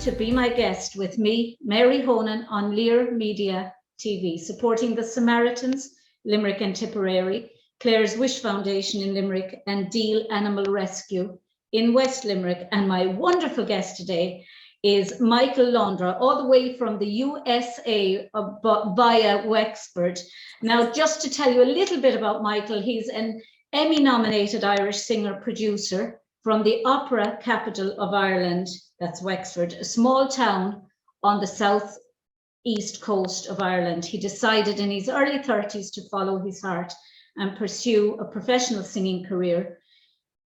to Be My Guest with me, Mary Honan, on Lear Media TV, supporting the Samaritans, Limerick and Tipperary, Clare's Wish Foundation in Limerick, and Deal Animal Rescue in West Limerick. And my wonderful guest today is Michael Londra, all the way from the USA via Wexford. Now, just to tell you a little bit about Michael, he's an Emmy-nominated Irish singer-producer from the opera capital of Ireland, that's Wexford, a small town on the southeast coast of Ireland. He decided in his early 30s to follow his heart and pursue a professional singing career.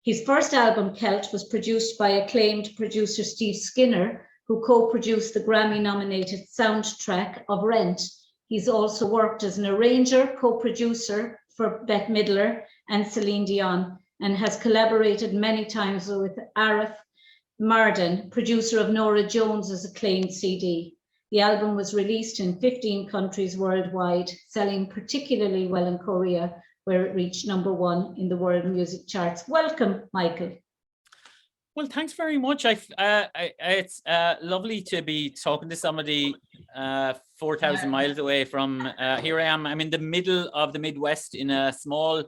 His first album, Celt, was produced by acclaimed producer Steve Skinner, who co-produced the Grammy-nominated soundtrack of Rent. He's also worked as an arranger, co-producer for Bette Midler and Celine Dion, and has collaborated many times with Arif Mardin, producer of Norah Jones's acclaimed CD. The album was released in 15 countries worldwide, selling particularly well in Korea, where it reached #1 in the world music charts. Welcome, Michael. Well, thanks very much. It's lovely to be talking to somebody 4,000 miles away from here I am. I'm in the middle of the Midwest in a small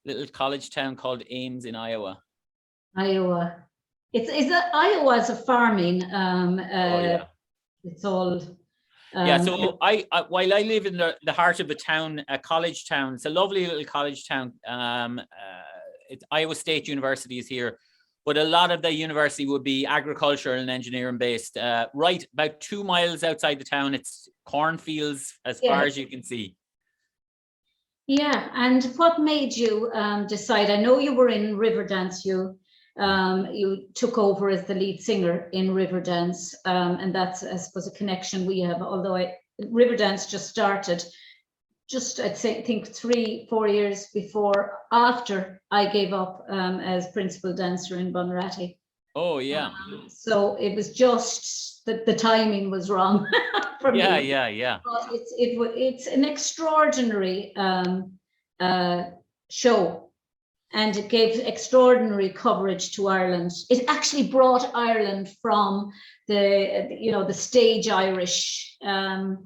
little college town called Ames in Iowa. Iowa. Iowa is a farming. It's all. Yeah, so while I live in the heart of a town, a college town, it's a lovely little college town. Iowa State University is here, but a lot of the university would be agricultural and engineering based. Right about 2 miles outside the town, it's cornfields as far as you can see. Yeah, and what made you decide? I know you were in Riverdance. You took over as the lead singer in Riverdance, and that's, I suppose, a connection we have. Although Riverdance just started, I think 3-4 years after I gave up as principal dancer in Bunratty. Oh yeah. So it was just that the timing was wrong for me. Yeah. But it's an extraordinary show. And it gave extraordinary coverage to Ireland. It actually brought Ireland from the stage Irishness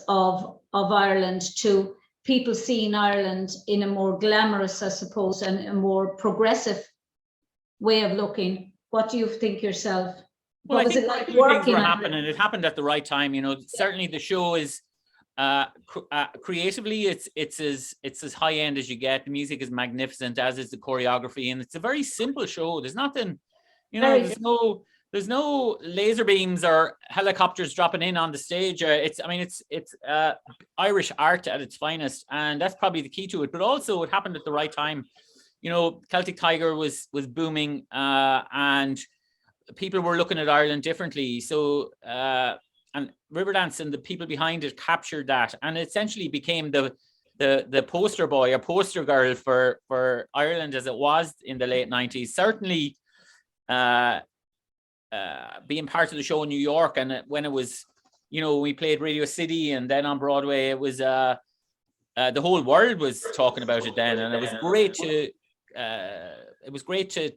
of Ireland to people seeing Ireland in a more glamorous, I suppose, and a more progressive way of looking. What do you think yourself? Well, I think like working things were happening. It happened at the right time. Certainly the show is creatively it's as high end as you get. The music is magnificent, as is the choreography, and it's a very simple show. There's nothing, there's no laser beams or helicopters dropping in on the stage. It's Irish art at its finest, and that's probably the key to it. But also it happened at the right time. Celtic Tiger was booming, and people were looking at Ireland differently. So and Riverdance and the people behind it captured that, and essentially became the poster boy or poster girl for Ireland as it was in the late 90s. Certainly being part of the show in New York, and when it was, we played Radio City and then on Broadway, it was the whole world was talking about it then, and it was great to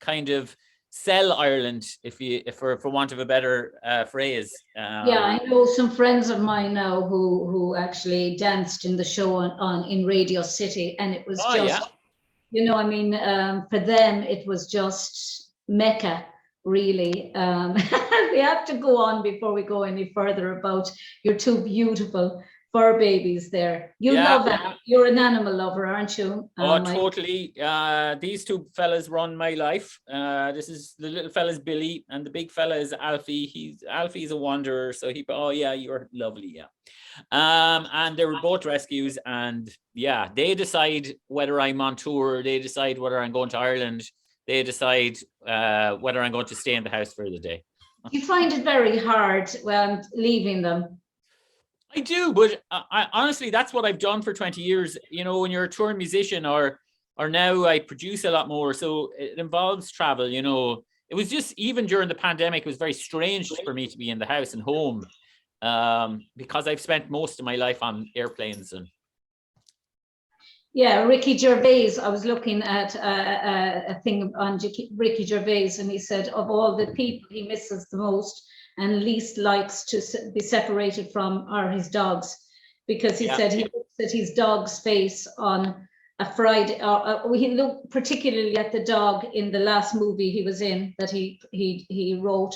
kind of sell Ireland, for want of a better phrase. I know some friends of mine now who actually danced in the show in Radio City, and it was for them it was just Mecca, really. We have to go on before we go any further about your two beautiful fur babies there. Love that. You're an animal lover, aren't you? Totally. These two fellas run my life. This is the little fella's Billy, and the big fella is Alfie. Alfie's a wanderer, so you're lovely, and they were both rescues, and they decide whether I'm on tour, they decide whether I'm going to Ireland, they decide whether I'm going to stay in the house for the day. You find it very hard when leaving them? I do, but I honestly, that's what I've done for 20 years. When you're a touring musician, or now I produce a lot more, so it involves travel. It was just, even during the pandemic, it was very strange for me to be in the house and home, because I've spent most of my life on airplanes. And Yeah, Ricky Gervais. I was looking at a thing on Ricky Gervais, and he said of all the people he misses the most and least likes to be separated from are his dogs, because he said he looks at his dog's face on a Friday. He looked particularly at the dog in the last movie he was in that he wrote,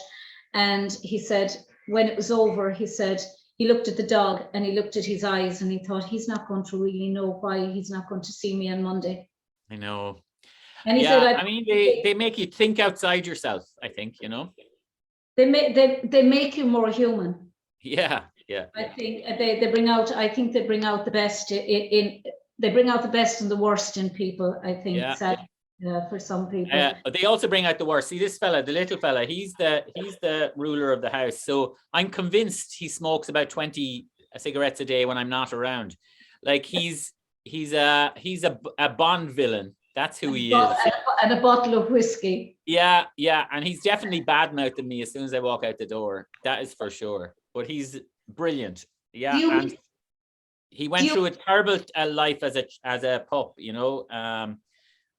and he said when it was over, he said he looked at the dog and he looked at his eyes and he thought, he's not going to really know why he's not going to see me on Monday. I know. And he said, I mean, they make you think outside yourself, I think, you know. They make you more human. Yeah. I think they bring out, I think they bring out the best they bring out the best and the worst in people, I think, sadly, for some people. They also bring out the worst. See, this fella, the little fella, he's the ruler of the house. So I'm convinced he smokes about 20 cigarettes a day when I'm not around. Like he's a Bond villain. That's who he is. And a bottle of whiskey. Yeah. And he's definitely bad-mouthing me as soon as I walk out the door. That is for sure. But he's brilliant. Yeah. And he went through a terrible life as a pup, you know.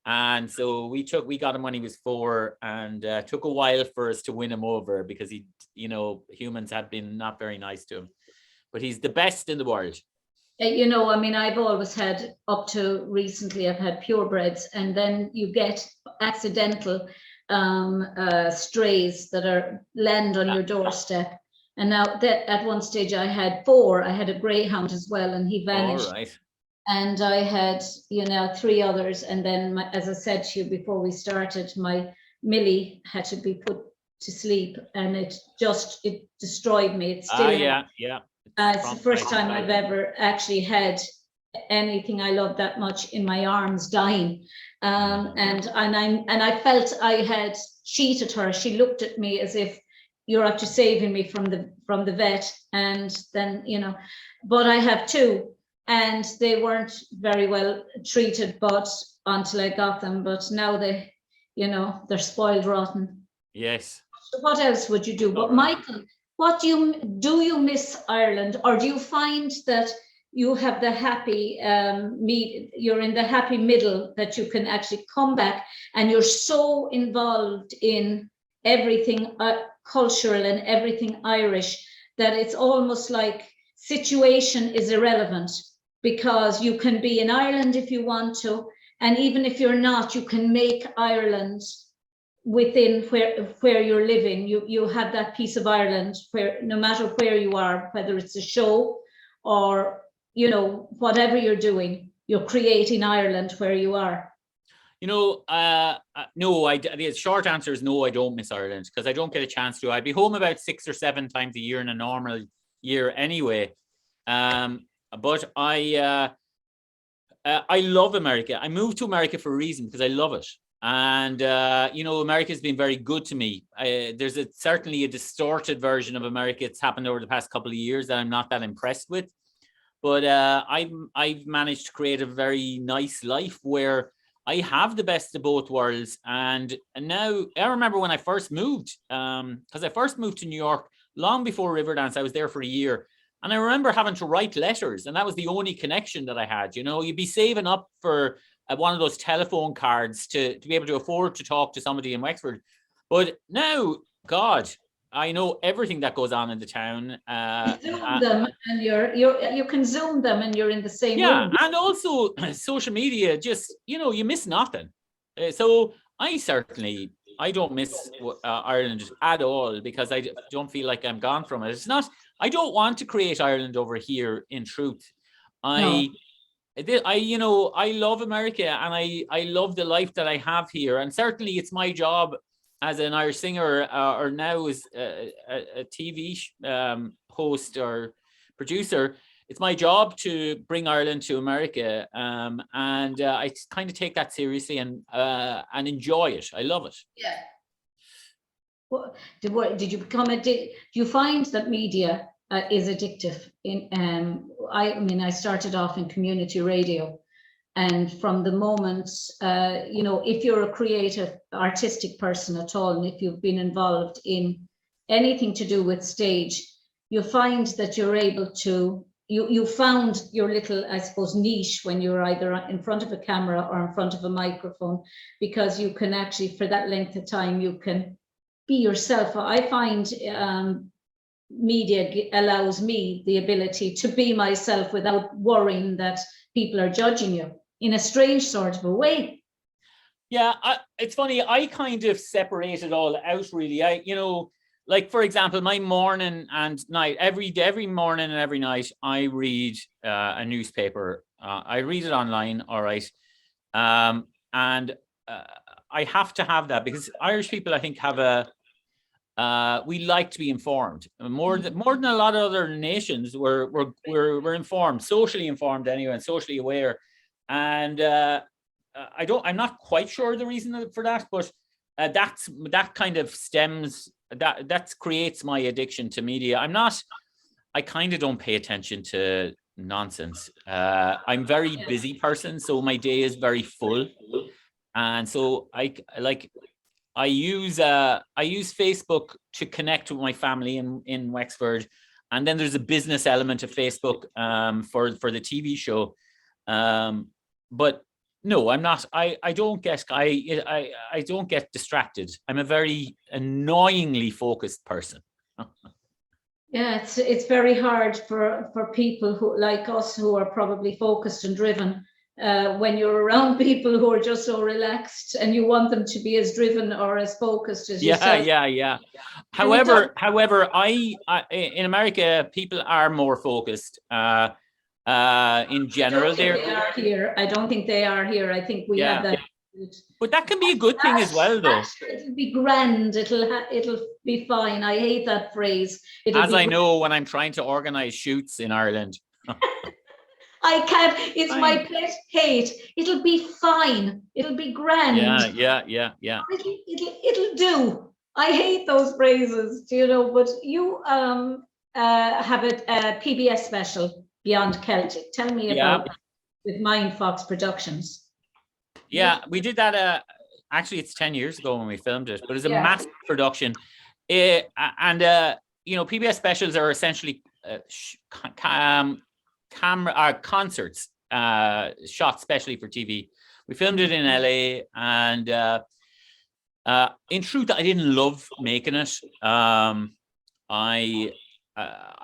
And so we got him when he was 4, and took a while for us to win him over because humans had been not very nice to him. But he's the best in the world. You know, I mean, I've always had, up to recently, I've had purebreds, and then you get accidental strays that land on your doorstep. And now that at one stage I had 4. I had a greyhound as well, and he vanished. All right. And I had, 3 others. And then, as I said to you before we started, my Millie had to be put to sleep, and it destroyed me. It's still it's the first time I've ever actually had anything I love that much in my arms dying. And I felt I had cheated her. She looked at me as if, you're after saving me from the vet. And then, but I have 2. And they weren't very well treated, but until I got them. But now they're spoiled rotten. Yes. So what else would you do? But Michael, what do you miss Ireland, or do you find that you have the happy you're in the happy middle, that you can actually come back and you're so involved in everything cultural and everything Irish that it's almost like situation is irrelevant, because you can be in Ireland if you want to, and even if you're not, you can make Ireland within where you're living. You have that piece of Ireland where, no matter where you are, whether it's a show or whatever you're doing, you're creating Ireland where you are. No, the short answer is no, I don't miss Ireland, because I don't get a chance to. I'd be home about 6 or 7 times a year in a normal year anyway. But I love America. I moved to America for a reason, because I love it. And, America's been very good to me. There's certainly a distorted version of America that's happened over the past couple of years that I'm not that impressed with. But I've managed to create a very nice life where I have the best of both worlds. And now, I remember when I first moved, because I first moved to New York long before Riverdance. I was there for a year. And I remember having to write letters, and that was the only connection that I had. You'd be saving up for one of those telephone cards to be able to afford to talk to somebody in Wexford. But now, God, I know everything that goes on in the town. Zoom them, and you can Zoom them, and you're in the same room. And also social media, just you miss nothing. So I don't miss Ireland at all, because I don't feel like I'm gone from it. It's not. I don't want to create Ireland over here. In truth, I love America, and I love the life that I have here. And certainly, it's my job as an Irish singer, or now as a TV host or producer. It's my job to bring Ireland to America, and I kind of take that seriously and enjoy it. I love it. Yeah. Well, did you become do you find that media is addictive? I started off in community radio, and from the moment if you're a creative, artistic person at all, and if you've been involved in anything to do with stage, you find that you're able to you found your little, I suppose, niche when you're either in front of a camera or in front of a microphone, because you can actually, for that length of time, you can be yourself. I find media allows me the ability to be myself without worrying that people are judging you in a strange sort of a way. Yeah, it's funny. I kind of separate it all out, really. Like, for example, my morning and night, every morning and every night, I read a newspaper. I read it online, all right. And I have to have that because Irish people, I think, have we like to be informed more than a lot of other nations. We're informed, socially informed anyway, and socially aware. And I'm not quite sure the reason for that, but that kind of stems, that creates my addiction to media. I kind of don't pay attention to nonsense. I'm a very busy person, so my day is very full. And so I use Facebook to connect with my family in Wexford. And then there's a business element of Facebook for the TV show. But no, I'm not. I don't get distracted. I'm a very annoyingly focused person. Yeah, it's very hard for people who like us who are probably focused and driven. When you're around people who are just so relaxed, and you want them to be as driven or as focused as yourself. Yeah. However, I in America, people are more focused. In general, they are here. I don't think they are here. I think we have that. But that can be a good thing as well, though. It'll be grand. It'll be fine. I hate that phrase. I know when I'm trying to organize shoots in Ireland. I can't. It's my pet hate. It'll be fine. It'll be grand. Yeah. It'll do. I hate those phrases, but you have a PBS special, Beyond Celtic. Tell me about that with Mindfox Productions. Yeah, we did that. Actually, it's 10 years ago when we filmed it, but it's a massive production. PBS specials are essentially concerts shot specially for TV. We filmed it in LA, and in truth, I didn't love making it. I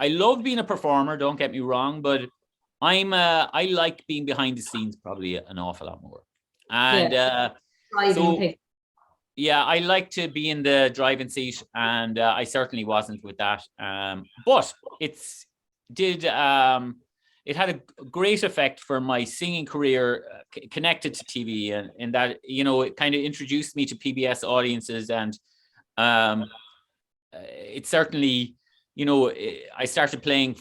love being a performer, don't get me wrong, but I like being behind the scenes probably an awful lot more. And I like to be in the driving seat, and I certainly wasn't with that. But it had a great effect for my singing career connected to TV, and in that, it kind of introduced me to PBS audiences, and it certainly, I started playing,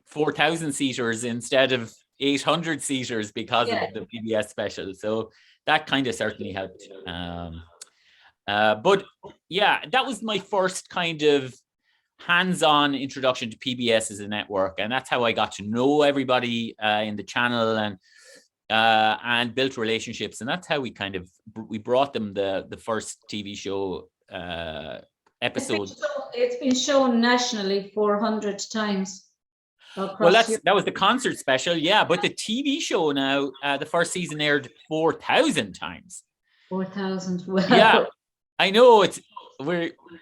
4,000 seaters instead of 800 seaters because of the PBS special. So that kind of certainly helped. But yeah, that was my first kind of hands-on introduction to PBS as a network, and that's how I got to know everybody in the channel and built relationships, and that's how we brought them the first TV show episode. It's been shown nationally 400 times. Well, that was the concert special, but the TV show now, the first season aired 4,000 times. 4,000. Wow. Yeah, I know.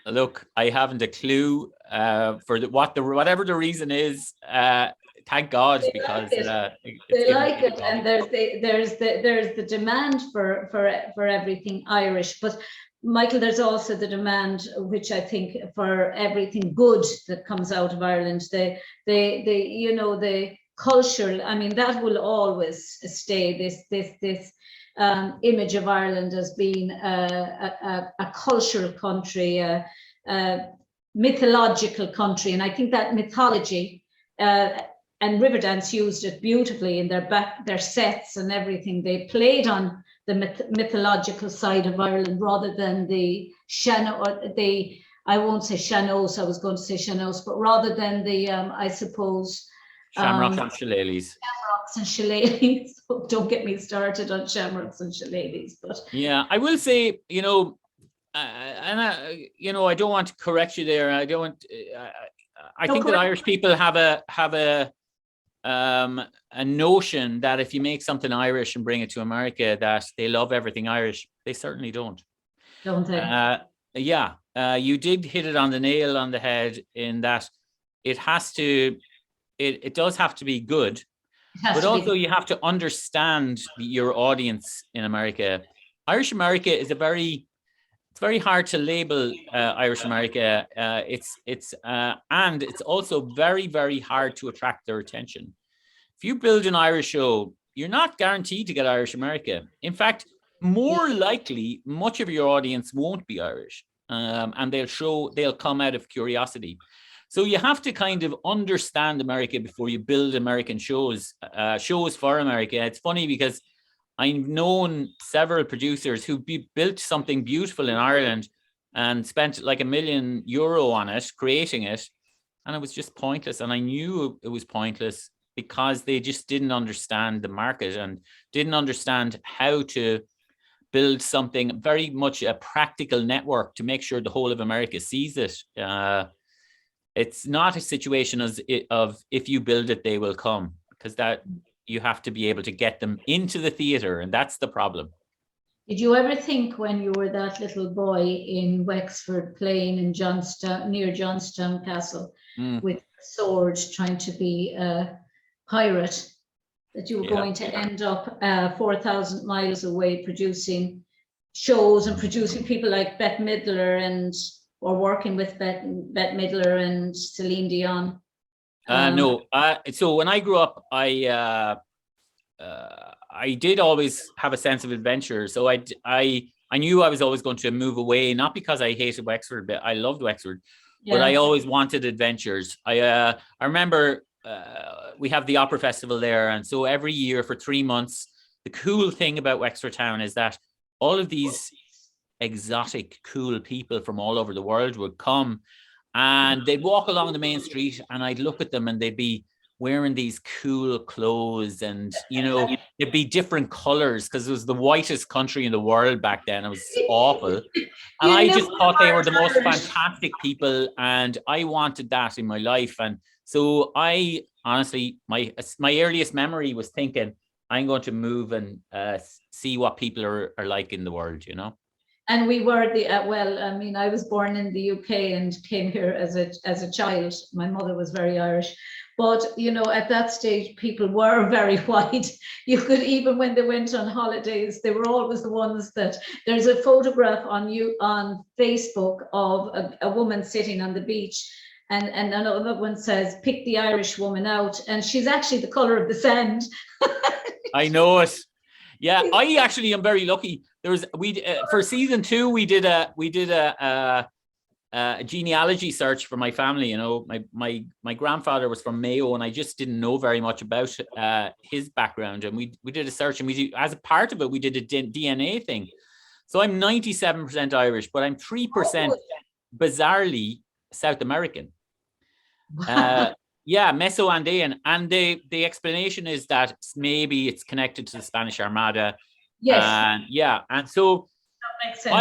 Look, I haven't a clue for whatever the reason is. Thank God, because they like it, and there's the demand for everything Irish. But Michael, there's also the demand, which I think, for everything good that comes out of Ireland. The culture. I mean, that will always stay. This image of Ireland as being a cultural country, a mythological country, and I think that mythology and Riverdance used it beautifully in their sets and everything. They played on the mythological side of Ireland rather than the I won't say Shanos, I was going to say Shanos, but rather than the I suppose Shamrocks and Shillelaghs. Shamrocks and Shillelaghs. Don't get me started on Shamrocks and Shillelaghs. But yeah, I will say, I don't want to correct you there. I don't. I think that Irish people have a a notion that if you make something Irish and bring it to America, that they love everything Irish. They certainly don't. Don't they? You did hit it on the nail on the head in that it has to, it does have to be good, but also you have to understand your audience in America. Irish America is it's very hard to label Irish America. And it's also very, very hard to attract their attention. If you build an Irish show, you're not guaranteed to get Irish America. In fact, more likely, much of your audience won't be Irish, and they'll come out of curiosity. So you have to kind of understand America before you build American shows for America. It's funny because I've known several producers who built something beautiful in Ireland and spent like €1 million on it, creating it, and it was just pointless. And I knew it was pointless because they just didn't understand the market and didn't understand how to build something very much a practical network to make sure the whole of America sees it. It's not a situation of if you build it, they will come, because that you have to be able to get them into the theater, and that's the problem. Did you ever think when you were that little boy in Wexford playing in Johnstown, near Johnstown Castle, with swords trying to be a pirate, that you were going to end up 4,000 miles away producing shows and producing people like Bette Midler or working with Bette Midler and Celine Dion? No. So when I grew up, I did always have a sense of adventure. So I knew I was always going to move away, not because I hated Wexford, but I loved Wexford, but I always wanted adventures. I remember we have the opera festival there, and so every year for 3 months, the cool thing about Wexford town is that all of these exotic, cool people from all over the world would come, and they'd walk along the main street, and I'd look at them, and they'd be wearing these cool clothes, and it'd be different colors because it was the whitest country in the world back then. It was awful. And I just thought they were the most fantastic people, and I wanted that in my life. And so I honestly, my earliest memory was thinking, I'm going to move and see what people are like in the world, And we were I was born in the UK and came here as a child. My mother was very Irish. But, at that stage, people were very white. You could, even when they went on holidays, they were always the ones that, there's a photograph on Facebook of a woman sitting on the beach, and another one says, pick the Irish woman out. And she's actually the color of the sand. I know it. Yeah, I actually am very lucky. For season 2, we did a genealogy search for my family. My grandfather was from Mayo, and I just didn't know very much about his background. And we did a search, and as a part of it, we did a DNA thing. So I'm 97% Irish, but I'm 3% bizarrely South American. Wow. Meso-Andean. And the explanation is that maybe it's connected to the Spanish Armada. Yes. And so that makes sense.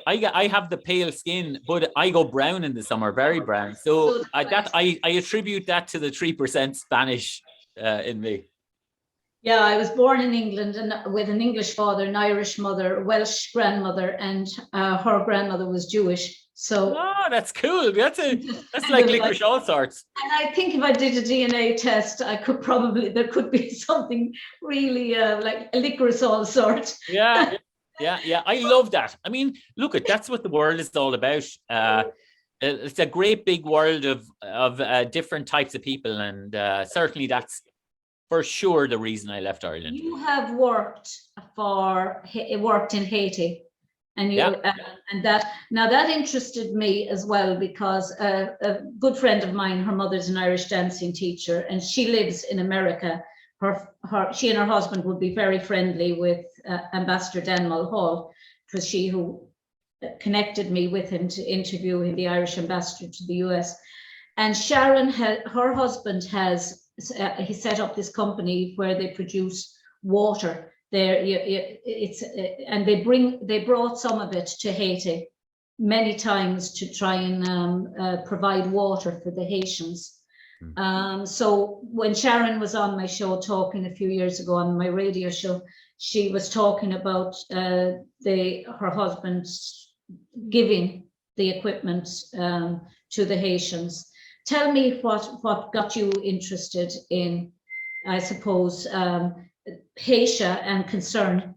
I have the pale skin, but I go brown in the summer, very brown. So I attribute that to the 3% Spanish in me. Yeah, I was born in England and with an English father, an Irish mother, a Welsh grandmother, and her grandmother was Jewish. So that's cool. That's like licorice all sorts. And I think if I did a DNA test, there could be something really like a licorice all sort. Yeah. I love that. I mean, that's what the world is all about. It's a great big world of different types of people, and certainly that's for sure the reason I left Ireland. You have worked in Haiti, and that interested me as well, because a good friend of mine, her mother's an Irish dancing teacher, and she lives in America. She and her husband would be very friendly with Ambassador Dan Mulhall. It was she who connected me with him to interview the Irish ambassador to the US. And Sharon, her husband he set up this company where they produce water. And they brought some of it to Haiti many times to try and provide water for the Haitians. So when Sharon was on my show talking a few years ago on my radio show, she was talking about her husband giving the equipment to the Haitians. Tell me what got you interested in, I suppose, Haiti and concern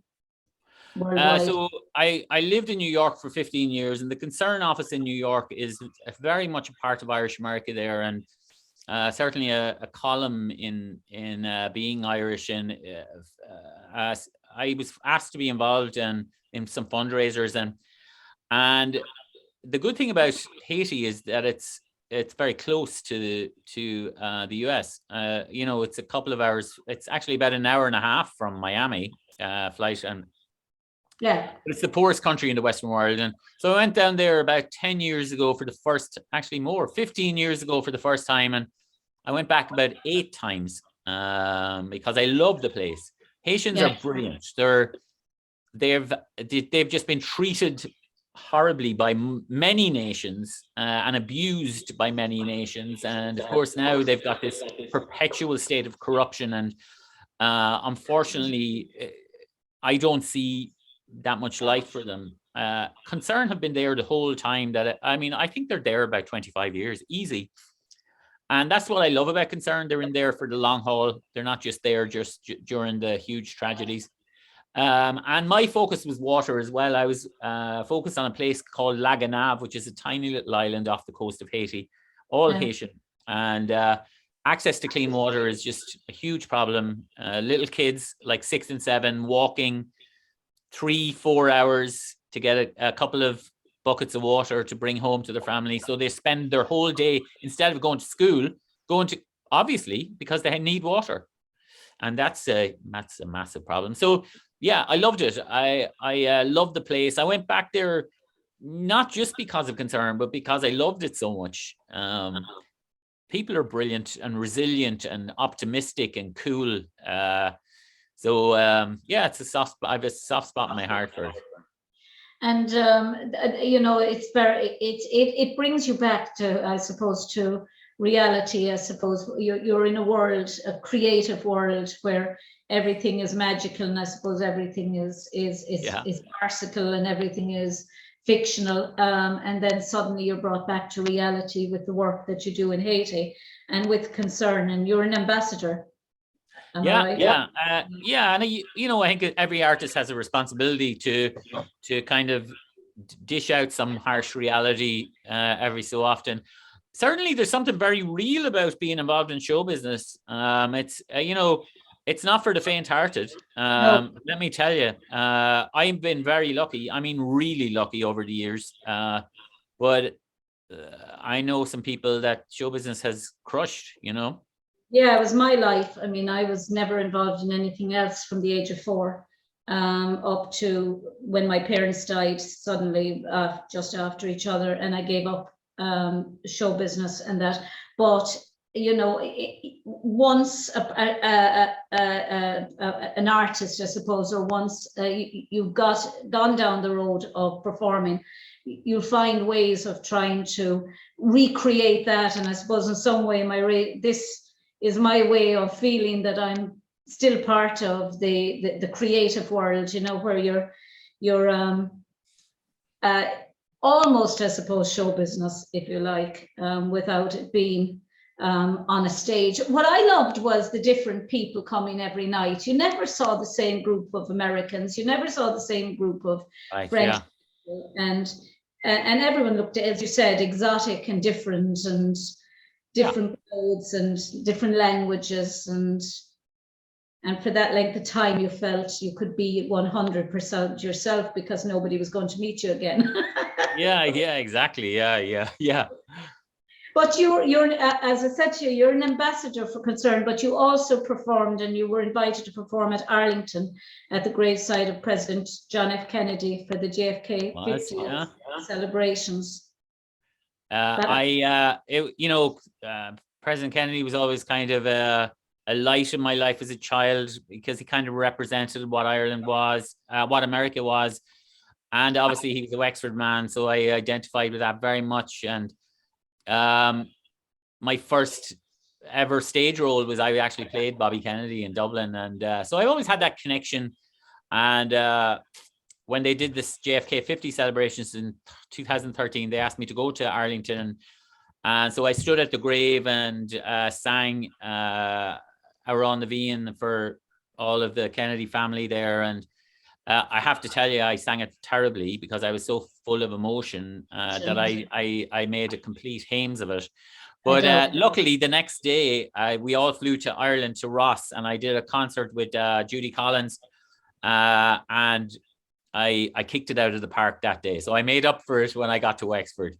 worldwide. So I lived in New York for 15 years, and the Concern office in New York is very much a part of Irish America there, and certainly a column in being Irish. And I was asked to be involved in some fundraisers, and the good thing about Haiti is that it's very close to the US. It's a couple of hours. It's actually about an hour and a half from Miami flight, and yeah, it's the poorest country in the Western world. And so I went down there about 10 years ago for the first, actually more, 15 years ago for the first time. And I went back about 8 times because I love the place. Haitians are brilliant. They've just been treated horribly by many nations and abused by many nations. And of course, now they've got this perpetual state of corruption. And unfortunately, I don't see that much light for them. Concern have been there the whole time. I think they're there about 25 years, easy. And that's what I love about Concern. They're in there for the long haul. They're not just there during the huge tragedies. And my focus was water as well. I was focused on a place called La Gonave, which is a tiny little island off the coast of Haiti, all Haitian. And access to clean water is just a huge problem. Little kids like 6 and 7 walking 3-4 hours to get a couple of buckets of water to bring home to their family. So they spend their whole day, instead of going to school, obviously, because they need water. And that's a massive problem. So yeah, I loved it. I loved the place. I went back there not just because of Concern, but because I loved it so much. People are brilliant and resilient and optimistic and cool. So it's a soft spot. I have a soft spot in my heart for it. And it brings you back to, I suppose, to reality. I suppose you're in a creative world where everything is magical, and I suppose everything is farcical and everything is fictional. And then suddenly you're brought back to reality with the work that you do in Haiti and with Concern, and you're an ambassador. And I think every artist has a responsibility to kind of dish out some harsh reality every so often. Certainly, there's something very real about being involved in show business. It's not for the faint-hearted. No. Let me tell you, I've been very lucky. I mean, really lucky over the years. But I know some people that show business has crushed. Yeah, it was my life. I mean, I was never involved in anything else from the age of 4 up to when my parents died suddenly just after each other, and I gave up show business and that. But once an artist, I suppose, or once you've gone down the road of performing, you'll find ways of trying to recreate that. And I suppose in some way this is my way of feeling that I'm still part of the creative world, where you're almost, I suppose, show business, if you like, without it being on a stage. What I loved was the different people coming every night. You never saw the same group of Americans. You never saw the same group of French people. And everyone looked, as you said, exotic and different clothes and different languages, and for that length of time you felt you could be 100% yourself because nobody was going to meet you again. yeah exactly. Yeah But you're as I said to you, you're an ambassador for Concern, but you also performed, and you were invited to perform at Arlington at the graveside of President John F. Kennedy for the JFK 50th celebrations. President Kennedy was always kind of a light in my life as a child, because he kind of represented what Ireland was, what America was. And obviously he was a Wexford man, so I identified with that very much. And my first ever stage role was I actually played Bobby Kennedy in Dublin, and so I always had that connection. And when they did this JFK 50 celebrations in 2013, they asked me to go to Arlington, and so I stood at the grave and sang Around the Vian for all of the Kennedy family there. And I have to tell you, I sang it terribly because I was so full of emotion that I made a complete hames of it. But luckily, the next day, we all flew to Ireland to Ross, and I did a concert with Judy Collins, and I kicked it out of the park that day. So I made up for it when I got to Wexford.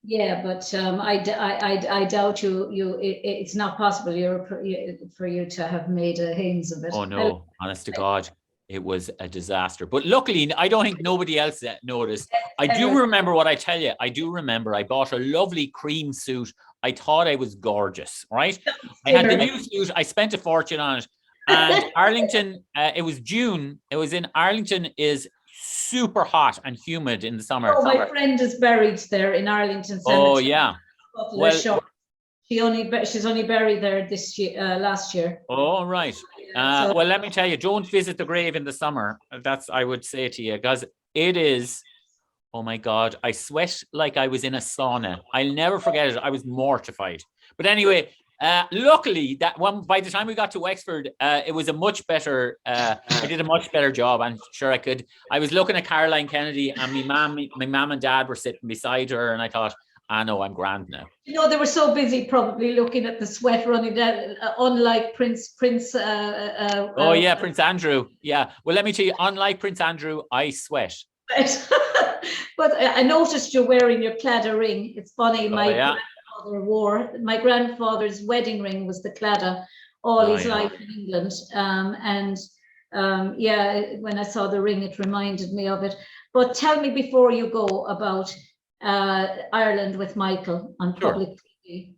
Yeah, but I doubt it's not possible for you to have made a hames of it. Oh no, honest to God, it was a disaster. But luckily, I don't think nobody else noticed. I do remember what I tell you. I do remember I bought a lovely cream suit. I thought I was gorgeous, right? I had the new suit. I spent a fortune on it. And Arlington, it was June. It was in Arlington is super hot and humid in the summer. Oh, my friend is buried there in Arlington Cemetery. Oh yeah. Well, she's only buried there this year, last year. Oh right. Well, let me tell you, don't visit the grave in the summer. That's I would say to you, because it is. Oh my God, I sweat like I was in a sauna. I'll never forget it. I was mortified. But anyway, luckily that one, by the time we got to Wexford, it was a much better, I did a much better job. I'm sure I could. I was looking at Caroline Kennedy, and my mom and dad were sitting beside her, and I thought, I know I'm grand now. You know, they were so busy probably looking at the sweat running down, unlike Prince. Oh yeah, Prince Andrew. Yeah. Well, let me tell you, unlike Prince Andrew, I sweat. But I noticed you're wearing your Claddagh ring. It's funny. My grandfather's wedding ring was the Claddagh all his life in England. When I saw the ring, it reminded me of it. But tell me before you go about Ireland with Michael on public TV.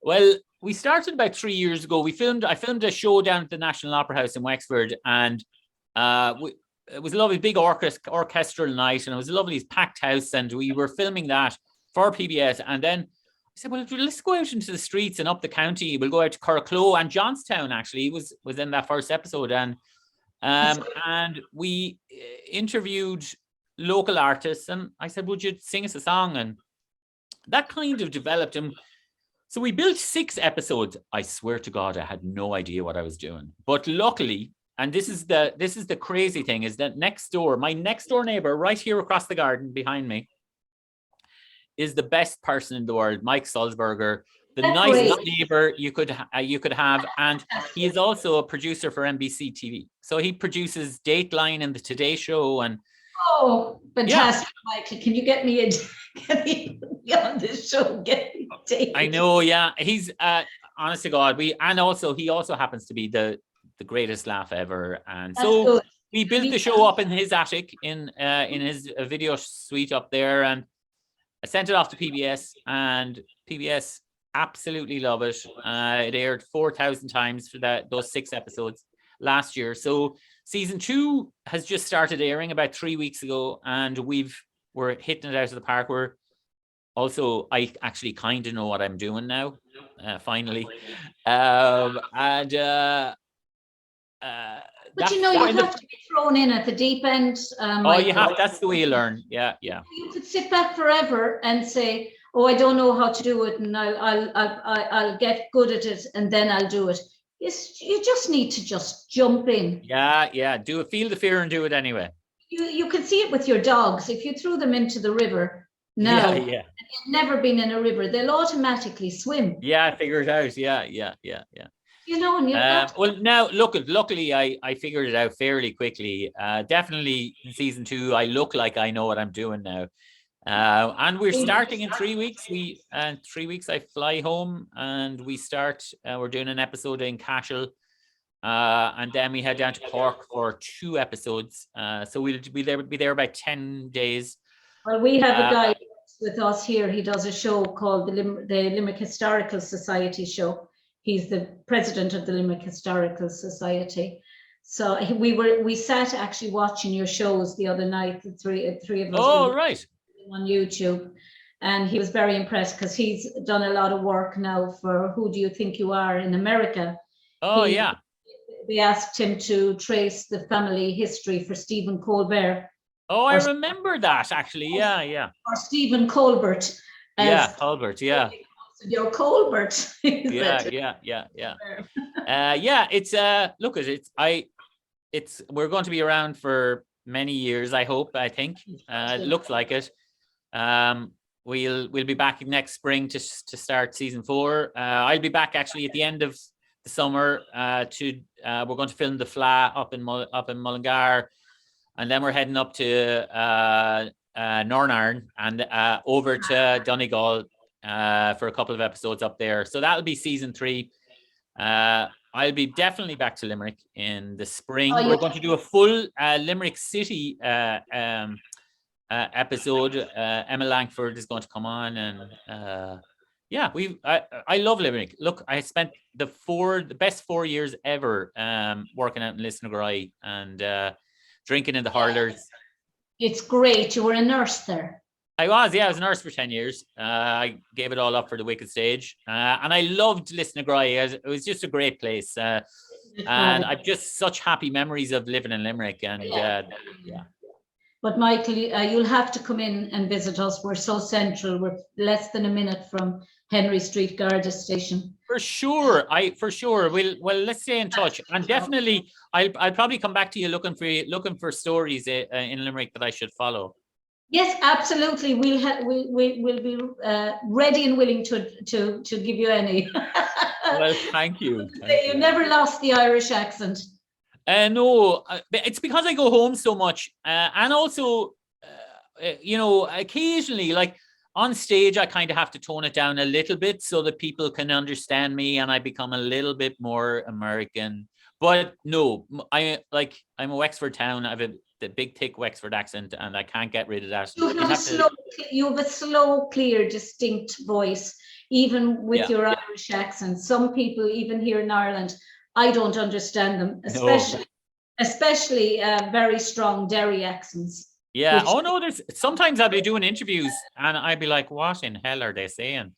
Well, we started about 3 years ago. I filmed a show down at the National Opera House in Wexford, and it was a lovely big orchestral night, and it was a lovely packed house, and we were filming that for PBS. And then I said, well, let's go out into the streets and up the county. We'll go out to Coraclow and Johnstown. Actually, was in that first episode, and we interviewed local artists, and I said, would you sing us a song? And that kind of developed. And so we built 6 episodes. I swear to God, I had no idea what I was doing, but luckily. And this is the crazy thing, is that my next door neighbor right here across the garden behind me is the best person in the world, Mike Salzberger, the nicest neighbor you could have. And he is also a producer for NBC TV. So he produces Dateline and the Today Show. And oh, fantastic, yeah. Michael, can you get me on this show? Get me Dateline. I know, yeah. He's honest to God, he also happens to be the greatest laugh ever. And that's so good. We built the show up in his attic in his video suite up there, and I sent it off to PBS, and PBS absolutely love it. It aired 4,000 times for those 6 episodes last year. So season 2 has just started airing about 3 weeks ago, and we're hitting it out of the park. I actually kind of know what I'm doing now, finally. But you have to be thrown in at the deep end. You have. That's the way you learn. Yeah. You could sit back forever and say, "Oh, I don't know how to do it, and I'll get good at it, and then I'll do it." You just need to just jump in. Yeah. Do it. Feel the fear and do it anyway. You can see it with your dogs. If you threw them into the river now, and they've never been in a river, they'll automatically swim. Yeah, figure it out. Yeah. You know, and well, now luckily I figured it out fairly quickly. Definitely in season 2, I look like I know what I'm doing now. And we're starting in 3 weeks. 3 weeks I fly home, and we start. We're doing an episode in Cashel, and then we head down to Cork for 2 episodes. So we'll be there about 10 days. Well, we have a guy with us here. He does a show called the Limerick Historical Society show. He's the president of the Limerick Historical Society. So we sat actually watching your shows the other night, the three of us. Oh, right. On YouTube. and he was very impressed because he's done a lot of work now for Who Do You Think You Are in America. Oh, yeah. They asked him to trace the family history for Stephen Colbert. Oh, I remember that actually. Yeah, yeah. Or Stephen Colbert. Yeah, Colbert. Yeah. You're Colbert. Yeah. It's look at it. We're going to be around for many years. I hope. I think. It looks like it. We'll be back next spring to start season 4. I'll be back actually at the end of the summer. We're going to film the Fla up in Mullingar, and then we're heading up to Nornarn and over to Donegal for a couple of episodes up there. So that'll be season 3. I'll be definitely back to Limerick in the spring. We're going to do a full Limerick City episode. Emma Langford is going to come on, and I love Limerick. Look, I spent the best 4 years ever working out in Lisnagorai and drinking in the hurlers. It's great. You were a nurse there. I was a nurse for 10 years. I gave it all up for the Wicked Stage, and I loved Lisnagorai. It was just a great place, and I've just such happy memories of living in Limerick. And But Michael, you'll have to come in and visit us. We're so central. We're less than a minute from Henry Street Garda Station. For sure. Let's stay in touch, and definitely I'll probably come back to you looking for stories in Limerick that I should follow. Yes, absolutely. We'll be ready and willing to give you any. Well, thank you. You never lost the Irish accent. No, it's because I go home so much, and also, occasionally, like on stage, I kind of have to tone it down a little bit so that people can understand me, and I become a little bit more American. But no, I'm a Wexford town. I have the big, thick Wexford accent, and I can't get rid of that. You have a slow, clear, distinct voice, even with your Irish accent. Some people, even here in Ireland, I don't understand them, especially very strong Derry accents. Yeah. Oh no, sometimes I'll be doing interviews and I'd be like, what in hell are they saying?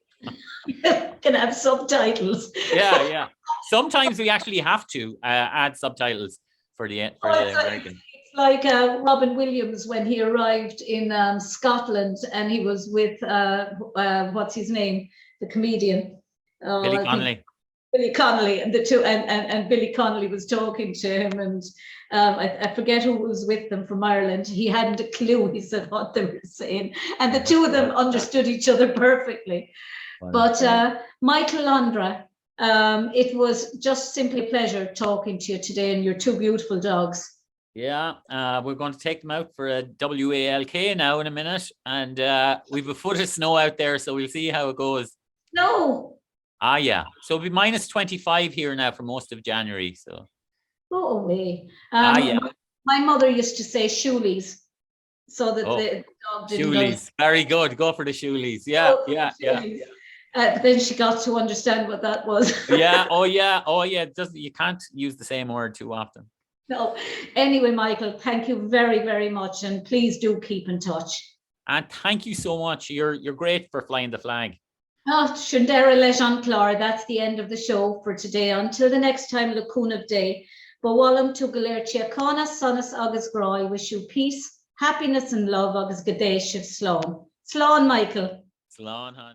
Can have subtitles. Yeah. Sometimes we actually have to add subtitles for the American. It's like Robin Williams when he arrived in Scotland, and he was with what's his name, the comedian, Billy Connolly. Billy Connolly, and the two, and Billy Connolly was talking to him, and I forget who was with them from Ireland. He hadn't a clue, he said, what they were saying, and the two of them understood each other perfectly. But Michael Londra, it was just simply a pleasure talking to you today, and your two beautiful dogs. Yeah, we're going to take them out for a WALK now in a minute, and we've a foot of snow out there, so we'll see how it goes. No. Yeah. So it'll be minus 25 here now for most of January. So. Go away. My mother used to say shoelies, so that the dog didn't. Shoelies, very good. Go for the shoelies. Yeah. Then she got to understand what that was. Yeah. Oh yeah. You can't use the same word too often. No. Anyway, Michael, thank you very, very much, and please do keep in touch. And thank you so much. You're great for flying the flag. Shundera Lejan Clár, that's the end of the show for today. Until the next time, Lacuna Day. Bawalum Tugalir Chiacana, Sonus Agus Groy, wish you peace, happiness, and love, Agus Gadesh of Sloan. Sloan, Michael. Sloan, hon.